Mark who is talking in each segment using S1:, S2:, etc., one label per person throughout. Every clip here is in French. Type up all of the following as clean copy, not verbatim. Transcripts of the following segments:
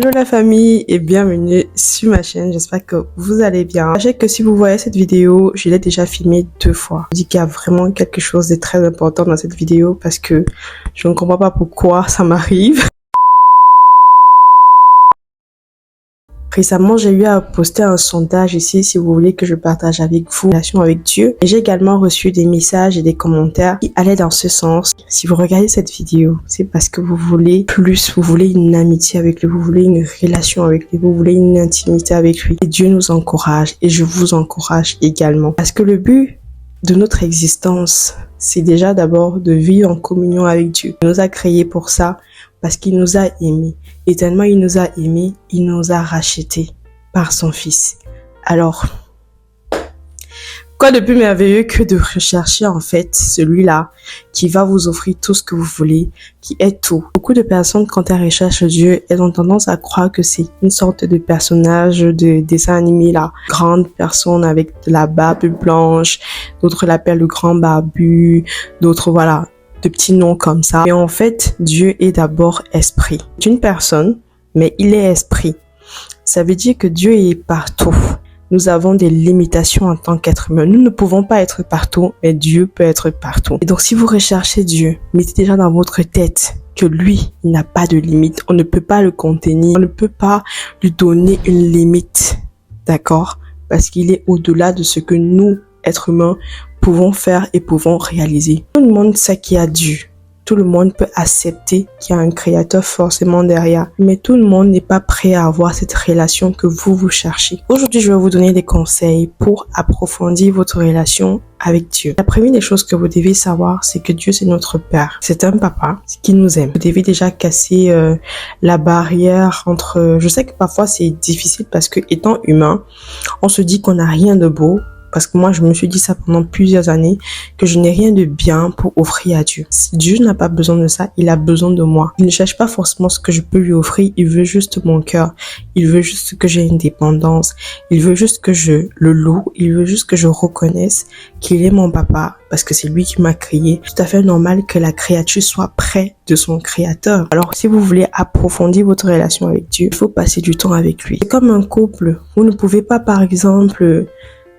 S1: Bonjour la famille et bienvenue sur ma chaîne, j'espère que vous allez bien. Sachez que si vous voyez cette vidéo, je l'ai déjà filmée 2 fois. Je dis qu'il y a vraiment quelque chose de très important dans cette vidéo parce que je ne comprends pas pourquoi ça m'arrive. Récemment, j'ai eu à poster un sondage ici si vous voulez que je partage avec vous relation avec Dieu. Et j'ai également reçu des messages et des commentaires qui allaient dans ce sens. Si vous regardez cette vidéo, c'est parce que vous voulez plus, vous voulez une amitié avec lui, vous voulez une relation avec lui, vous voulez une intimité avec lui. Et Dieu nous encourage et je vous encourage également. Parce que le but de notre existence, c'est déjà d'abord de vivre en communion avec Dieu. Il nous a créés pour ça parce qu'il nous a aimés. Et tellement il nous a aimés, il nous a rachetés par son Fils. Alors, quoi de plus merveilleux que de rechercher en fait celui-là qui va vous offrir tout ce que vous voulez, qui est tout. Beaucoup de personnes, quand elles recherchent Dieu, elles ont tendance à croire que c'est une sorte de personnage de dessin animé là. Grande personne avec de la barbe blanche, d'autres l'appellent le grand barbu, d'autres voilà, de petits noms comme ça. Et en fait, Dieu est d'abord esprit. C'est une personne, mais il est esprit. Ça veut dire que Dieu est partout. Nous avons des limitations en tant qu'être humain. Nous ne pouvons pas être partout, mais Dieu peut être partout. Et donc, si vous recherchez Dieu, mettez déjà dans votre tête que lui, il n'a pas de limite. On ne peut pas le contenir. On ne peut pas lui donner une limite. D'accord? Parce qu'il est au-delà de ce que nous, êtres humains, pouvons faire et pouvons réaliser. Tout le monde sait qu'il y a Dieu. Tout le monde peut accepter qu'il y a un créateur forcément derrière. Mais tout le monde n'est pas prêt à avoir cette relation que vous cherchez. Aujourd'hui, je vais vous donner des conseils pour approfondir votre relation avec Dieu. La première des choses que vous devez savoir, c'est que Dieu, c'est notre Père. C'est un papa qui nous aime. Vous devez déjà casser la barrière entre... Je sais que parfois, c'est difficile parce que étant humain, on se dit qu'on n'a rien de beau. Parce que moi, je me suis dit ça pendant plusieurs années, que je n'ai rien de bien pour offrir à Dieu. Si Dieu n'a pas besoin de ça, il a besoin de moi. Il ne cherche pas forcément ce que je peux lui offrir, il veut juste mon cœur. Il veut juste que j'ai une dépendance. Il veut juste que je le loue. Il veut juste que je reconnaisse qu'il est mon papa, parce que c'est lui qui m'a créé. C'est tout à fait normal que la créature soit près de son créateur. Alors, si vous voulez approfondir votre relation avec Dieu, il faut passer du temps avec lui. C'est comme un couple. Vous ne pouvez pas, par exemple...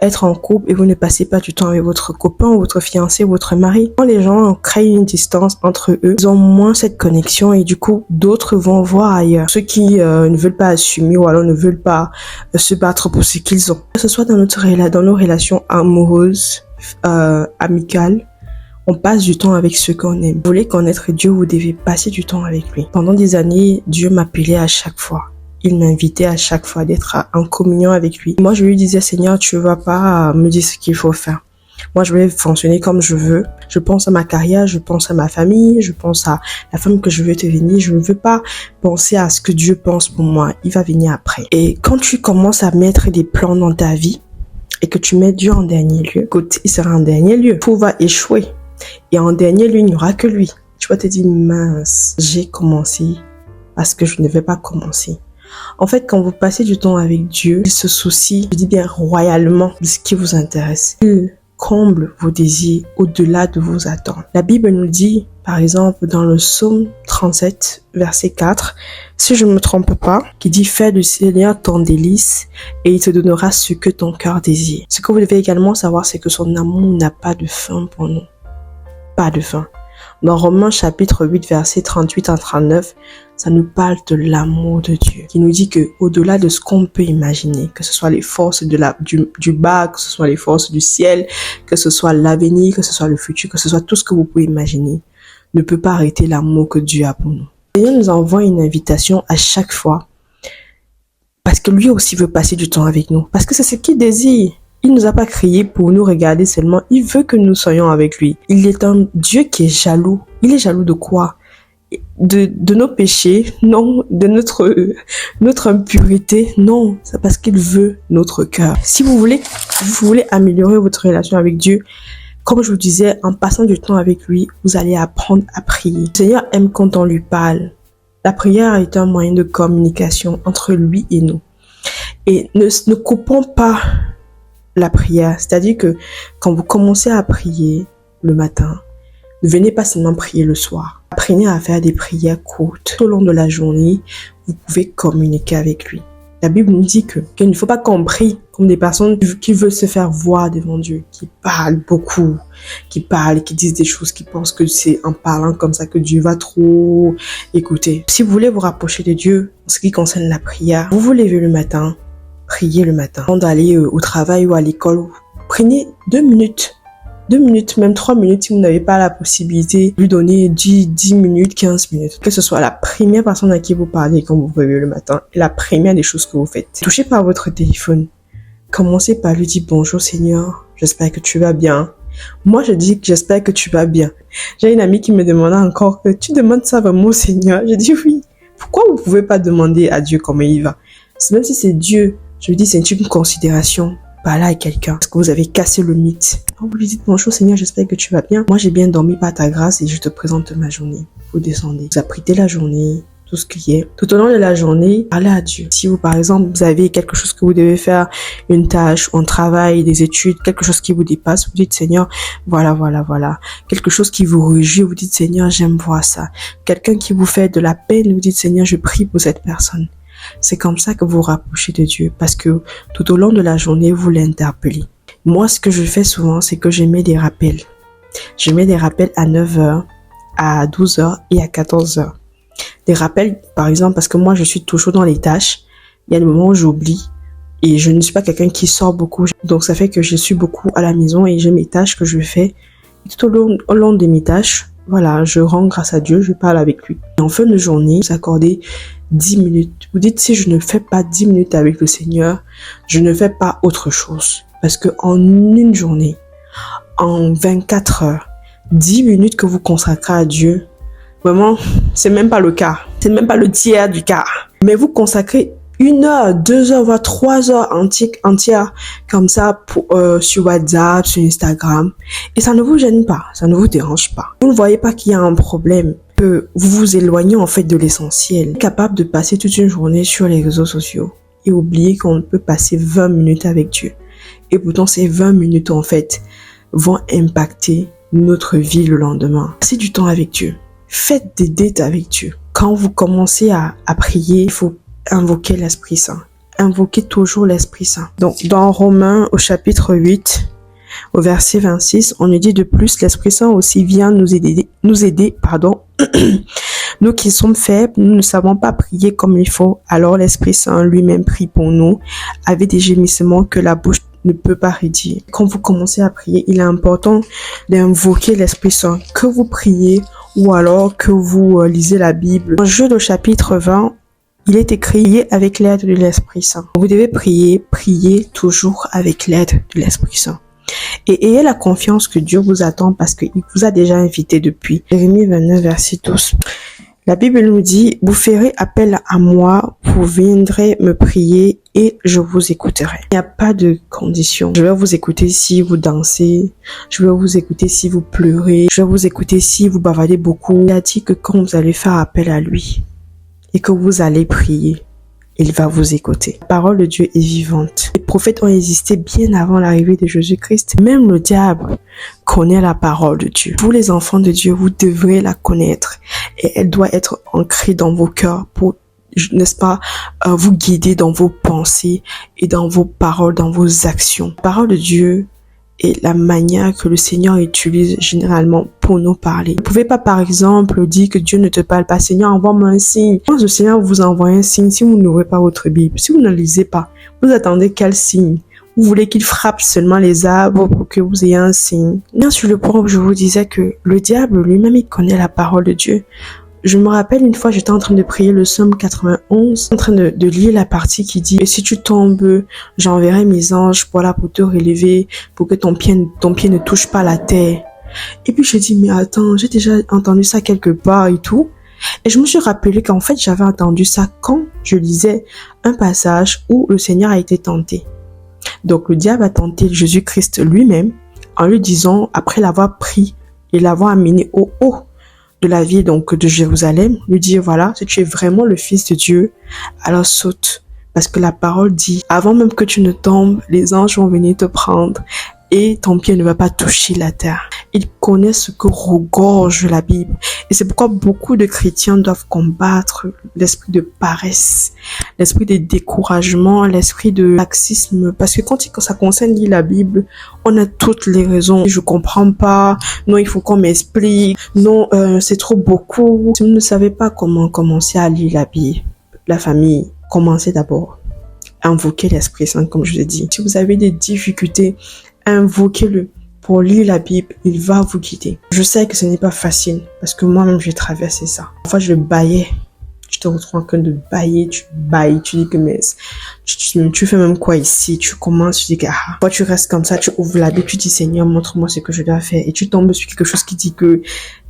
S1: être en couple et vous ne passez pas du temps avec votre copain ou votre fiancé ou votre mari. Quand les gens créent une distance entre eux, ils ont moins cette connexion et du coup, d'autres vont voir ailleurs. Ceux qui ne veulent pas assumer ou alors ne veulent pas se battre pour ce qu'ils ont. Que ce soit dans nos relations amoureuses, amicales, on passe du temps avec ceux qu'on aime. Vous voulez connaître Dieu, vous devez passer du temps avec lui. Pendant des années, Dieu m'appelait à chaque fois. Il m'invitait à chaque fois d'être en communion avec lui. Moi, je lui disais, Seigneur, tu vas pas me dire ce qu'il faut faire. Moi, je vais fonctionner comme je veux. Je pense à ma carrière, je pense à ma famille, je pense à la femme que je veux devenir. Je ne veux pas penser à ce que Dieu pense pour moi. Il va venir après. Et quand tu commences à mettre des plans dans ta vie et que tu mets Dieu en dernier lieu, écoute, il sera en dernier lieu. Tout va échouer. Et en dernier lieu, il n'y aura que lui. Tu vas te dire, mince, j'ai commencé parce que je ne vais pas commencer. En fait, quand vous passez du temps avec Dieu, il se soucie, je dis bien royalement, de ce qui vous intéresse. Il comble vos désirs au-delà de vos attentes. La Bible nous dit, par exemple, dans le psaume 37, verset 4, si je ne me trompe pas, qui dit « Fais du Seigneur ton délice et il te donnera ce que ton cœur désire. » Ce que vous devez également savoir, c'est que son amour n'a pas de fin pour nous. Pas de fin. Dans Romains chapitre 8, versets 38 à 39, ça nous parle de l'amour de Dieu, qui nous dit que au-delà de ce qu'on peut imaginer, que ce soit les forces du bas, que ce soit les forces du ciel, que ce soit l'avenir, que ce soit le futur, que ce soit tout ce que vous pouvez imaginer, ne peut pas arrêter l'amour que Dieu a pour nous. Dieu nous envoie une invitation à chaque fois, parce que lui aussi veut passer du temps avec nous, parce que c'est ce qu'il désire. Il nous a pas créé pour nous regarder seulement. Il veut que nous soyons avec lui. Il est un Dieu qui est jaloux. Il est jaloux de quoi? De nos péchés? Non. De notre impureté? Non. C'est parce qu'il veut notre cœur. Si vous voulez améliorer votre relation avec Dieu, comme je vous disais, en passant du temps avec lui, vous allez apprendre à prier. Le Seigneur aime quand on lui parle. La prière est un moyen de communication entre lui et nous. Et ne coupons pas la prière, c'est-à-dire que quand vous commencez à prier le matin, ne venez pas seulement prier le soir. Apprenez à faire des prières courtes tout au long de la journée. vous pouvez communiquer avec lui. La Bible nous dit qu'il ne faut pas qu'on prie comme des personnes qui veulent se faire voir devant Dieu, qui parlent beaucoup, qui parlent, qui disent des choses, qui pensent que c'est en parlant comme ça que Dieu va trop écouter. Si vous voulez vous rapprocher de Dieu, en ce qui concerne la prière, vous vous levez le matin, priez le matin. Avant d'aller au travail ou à l'école, prenez 2 minutes. 2 minutes, même 3 minutes si vous n'avez pas la possibilité de lui donner 10 minutes, 15 minutes. Que ce soit la première personne à qui vous parlez quand vous vous réveillez le matin et la première des choses que vous faites. Touchez par votre téléphone. Commencez par lui dire bonjour Seigneur, j'espère que tu vas bien. Moi je dis que j'espère que tu vas bien. J'ai une amie qui me demandait encore que tu demandes ça vraiment au Seigneur. Je dis oui. Pourquoi vous pouvez pas demander à Dieu comment il va? Même si c'est Dieu, je lui dis c'est une considération. Parler à quelqu'un, parce que vous avez cassé le mythe. Vous lui dites bonjour Seigneur, j'espère que tu vas bien. Moi j'ai bien dormi par ta grâce et je te présente ma journée. Vous descendez, vous apprétez la journée, tout ce qui est. Tout au long de la journée, parlez à Dieu. Si vous par exemple vous avez quelque chose que vous devez faire, une tâche, un travail, des études, quelque chose qui vous dépasse, vous dites Seigneur, voilà. Quelque chose qui vous réjouit, vous dites Seigneur, j'aime voir ça. Quelqu'un qui vous fait de la peine, vous dites Seigneur, je prie pour cette personne. C'est comme ça que vous vous rapprochez de Dieu parce que tout au long de la journée, vous l'interpellez. Moi, ce que je fais souvent, c'est que je mets des rappels. Je mets des rappels à 9h, à 12h et à 14h. Des rappels, par exemple, parce que moi, je suis toujours dans les tâches. Il y a des moments où j'oublie et je ne suis pas quelqu'un qui sort beaucoup. Donc, ça fait que je suis beaucoup à la maison et j'ai mes tâches que je fais. Et tout au long de mes tâches, voilà, je rends grâce à Dieu, je parle avec lui. Et en fin de journée, vous accordez 10 minutes. Vous dites, si je ne fais pas 10 minutes avec le Seigneur, je ne fais pas autre chose. Parce que en une journée, en 24 heures, 10 minutes que vous consacrez à Dieu, vraiment, c'est même pas le quart. C'est même pas le tiers du quart. Mais vous consacrez 1 heure, 2 heures, voire 3 heures entières comme ça sur WhatsApp, sur Instagram. Et ça ne vous gêne pas, ça ne vous dérange pas. Vous ne voyez pas qu'il y a un problème. Que vous vous éloignez en fait de l'essentiel. Capable de passer toute une journée sur les réseaux sociaux et oublier qu'on peut passer 20 minutes avec Dieu. Et pourtant ces 20 minutes en fait vont impacter notre vie le lendemain. Passez du temps avec Dieu. Faites des dates avec Dieu. Quand vous commencez à prier, il faut invoquer l'Esprit Saint. Invoquez toujours l'Esprit Saint. Donc dans Romains au chapitre 8, au verset 26, on nous dit de plus, l'Esprit Saint aussi vient nous aider, nous qui sommes faibles, nous ne savons pas prier comme il faut. Alors l'Esprit Saint lui-même prie pour nous, avec des gémissements que la bouche ne peut pas redire. Quand vous commencez à prier, il est important d'invoquer l'Esprit Saint. Que vous priez ou alors que vous lisez la Bible. Dans Jude au chapitre 20, il est écrit avec l'aide de l'Esprit Saint. Vous devez prier toujours avec l'aide de l'Esprit Saint. Et ayez la confiance que Dieu vous attend parce qu'il vous a déjà invité depuis. Jérémie 29, verset 12. La Bible nous dit, vous ferez appel à moi, vous viendrez me prier et je vous écouterai. Il n'y a pas de condition. Je vais vous écouter si vous dansez, je vais vous écouter si vous pleurez, je vais vous écouter si vous bavardez beaucoup. Il a dit que quand vous allez faire appel à lui et que vous allez prier, il va vous écouter. La parole de Dieu est vivante. Les prophètes ont existé bien avant l'arrivée de Jésus-Christ. Même le diable connaît la parole de Dieu. Vous les enfants de Dieu, vous devrez la connaître. Et elle doit être ancrée dans vos cœurs pour, n'est-ce pas, vous guider dans vos pensées et dans vos paroles, dans vos actions. La parole de Dieu est la manière que le Seigneur utilise généralement pour nous parler. Vous ne pouvez pas, par exemple, dire que Dieu ne te parle pas. Seigneur, envoie-moi un signe. Quand le Seigneur vous envoie un signe, si vous n'ouvrez pas votre Bible, si vous ne lisez pas, vous attendez quel signe? Vous voulez qu'il frappe seulement les arbres pour que vous ayez un signe? Bien sur le point où je vous disais que le diable lui-même, il connaît la parole de Dieu. Je me rappelle une fois, j'étais en train de prier le psaume 91, en train de lire la partie qui dit « Et si tu tombes, j'enverrai mes anges voilà, pour te relever, pour que ton pied ne touche pas la terre. » Et puis je dis « Mais attends, j'ai déjà entendu ça quelque part et tout. » Et je me suis rappelé qu'en fait, j'avais entendu ça quand je lisais un passage où le Seigneur a été tenté. Donc le diable a tenté Jésus-Christ lui-même en lui disant, après l'avoir pris et l'avoir amené au haut de la ville donc de Jérusalem, lui dire voilà, si tu es vraiment le Fils de Dieu, alors saute. Parce que la parole dit, avant même que tu ne tombes, les anges vont venir te prendre et ton pied ne va pas toucher la terre. Il connaît ce que regorge la Bible. Et c'est pourquoi beaucoup de chrétiens doivent combattre l'esprit de paresse, l'esprit de découragement, l'esprit de laxisme. Parce que quand ça concerne lire la Bible, on a toutes les raisons. Je comprends pas. Non, il faut qu'on m'explique. Non, c'est trop beaucoup. Si vous ne savez pas comment commencer à lire la Bible, la famille, commencez d'abord. Invoquez l'Esprit Saint, comme je l'ai dit. Si vous avez des difficultés, invoquez-le. Pour lire la Bible, il va vous guider. Je sais que ce n'est pas facile, parce que moi-même, j'ai traversé ça. Parfois, je baillais. Tu te retrouves en train de bailler, tu bailles, tu dis que mais tu fais même quoi ici? Tu commences, tu dis que toi tu restes comme ça, tu ouvres la Bible, tu dis Seigneur, montre-moi ce que je dois faire. Et tu tombes sur quelque chose qui dit que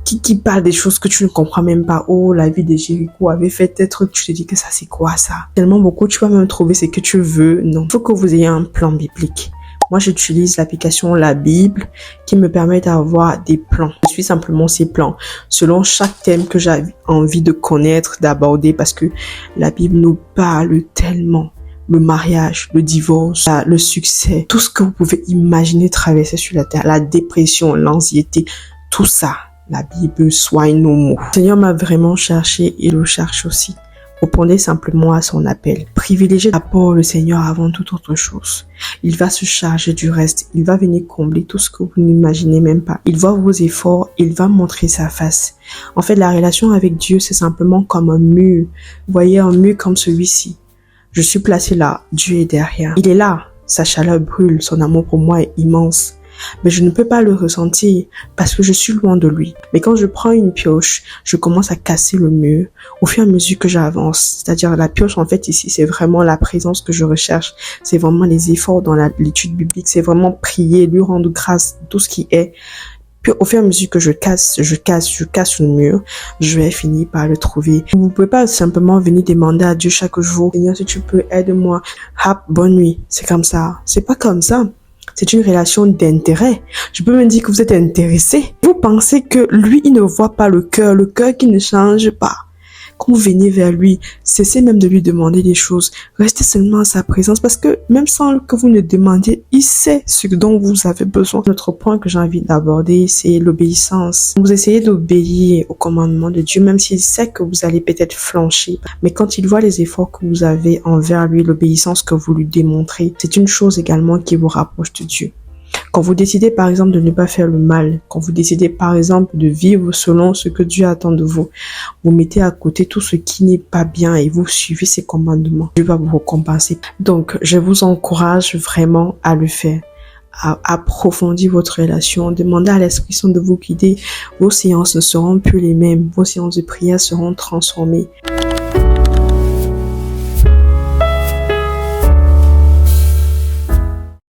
S1: qui parle des choses que tu ne comprends même pas. Oh, la vie de Jéricho avait fait peut-être, tu te dis que ça c'est quoi ça? Tellement beaucoup, tu vas même trouver ce que tu veux. Non, il faut que vous ayez un plan biblique. Moi, j'utilise l'application La Bible qui me permet d'avoir des plans. Je suis simplement ces plans selon chaque thème que j'ai envie de connaître, d'aborder, parce que la Bible nous parle tellement. Le mariage, le divorce, le succès, tout ce que vous pouvez imaginer traverser sur la terre, la dépression, l'anxiété, tout ça. La Bible soigne nos maux. Le Seigneur m'a vraiment cherché et le cherche aussi. Répondez simplement à son appel. Privilégiez d'abord le Seigneur avant toute autre chose. Il va se charger du reste. Il va venir combler tout ce que vous n'imaginez même pas. Il voit vos efforts. Il va montrer sa face. En fait, la relation avec Dieu, c'est simplement comme un mur. Vous voyez, un mur comme celui-ci. Je suis placé là. Dieu est derrière. Il est là. Sa chaleur brûle. Son amour pour moi est immense. Mais je ne peux pas le ressentir parce que je suis loin de lui. Mais quand je prends une pioche, je commence à casser le mur au fur et à mesure que j'avance. C'est-à-dire la pioche, en fait, ici, c'est vraiment la présence que je recherche. C'est vraiment les efforts dans l'étude biblique. C'est vraiment prier, lui rendre grâce, tout ce qui est. Puis au fur et à mesure que je casse le mur, je vais finir par le trouver. Vous ne pouvez pas simplement venir demander à Dieu chaque jour, Seigneur, si tu peux, aide-moi. Bonne nuit. C'est comme ça. C'est pas comme ça. C'est une relation d'intérêt. Je peux même dire que vous êtes intéressé. Vous pensez que lui, il ne voit pas le cœur qui ne change pas. Quand vous venez vers lui, cessez même de lui demander des choses. Restez seulement à sa présence parce que même sans que vous ne demandiez, il sait ce dont vous avez besoin. L'autre point que j'ai envie d'aborder, c'est l'obéissance. Vous essayez d'obéir au commandement de Dieu, même s'il sait que vous allez peut-être flancher. Mais quand il voit les efforts que vous avez envers lui, l'obéissance que vous lui démontrez, c'est une chose également qui vous rapproche de Dieu. Quand vous décidez par exemple de ne pas faire le mal, quand vous décidez par exemple de vivre selon ce que Dieu attend de vous, vous mettez à côté tout ce qui n'est pas bien et vous suivez ses commandements. Dieu va vous récompenser. Donc, je vous encourage vraiment à le faire, à approfondir votre relation, demandez à l'Esprit Saint de vous guider. Vos séances ne seront plus les mêmes, vos séances de prière seront transformées.